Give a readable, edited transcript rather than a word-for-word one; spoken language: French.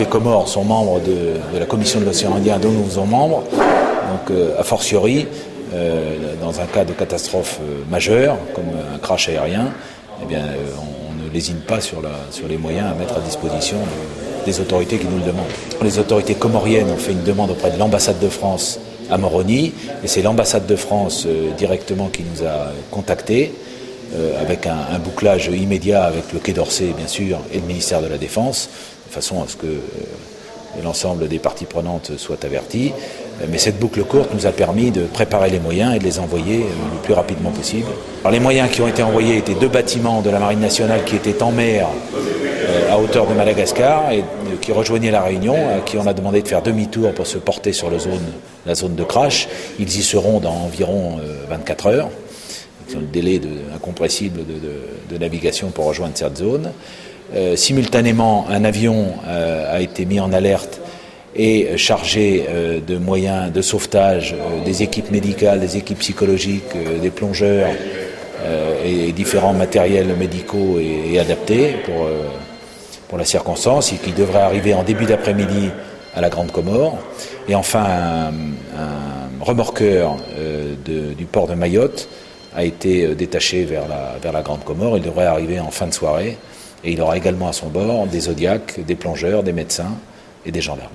des Comores sont membres de la Commission de l'océan Indien dont nous sommes membres. Donc, a fortiori, dans un cas de catastrophe majeure, comme un crash aérien, eh bien, on ne lésine pas sur les moyens à mettre à disposition des autorités qui nous le demandent. Les autorités comoriennes ont fait une demande auprès de l'ambassade de France à Moroni, et c'est l'ambassade de France directement qui nous a contactés, avec un bouclage immédiat avec le Quai d'Orsay, bien sûr, et le ministère de la Défense, de façon à ce que l'ensemble des parties prenantes soient averties. Mais cette boucle courte nous a permis de préparer les moyens et de les envoyer le plus rapidement possible. Alors, les moyens qui ont été envoyés étaient 2 bâtiments de la Marine nationale qui étaient en mer à hauteur de Madagascar et qui rejoignaient la Réunion, à qui on a demandé de faire demi-tour pour se porter sur la zone de crash. Ils y seront dans environ 24 heures. Ils ont le délai incompressible de navigation pour rejoindre cette zone. Simultanément, un avion a été mis en alerte et chargé de moyens de sauvetage, des équipes médicales, des équipes psychologiques, des plongeurs et différents matériels médicaux et adaptés pour la circonstance, et qui devrait arriver en début d'après-midi à la Grande Comore. Et enfin, un remorqueur du port de Mayotte a été détaché vers la Grande Comore. Il devrait arriver en fin de soirée. Et il aura également à son bord des zodiacs, des plongeurs, des médecins et des gendarmes.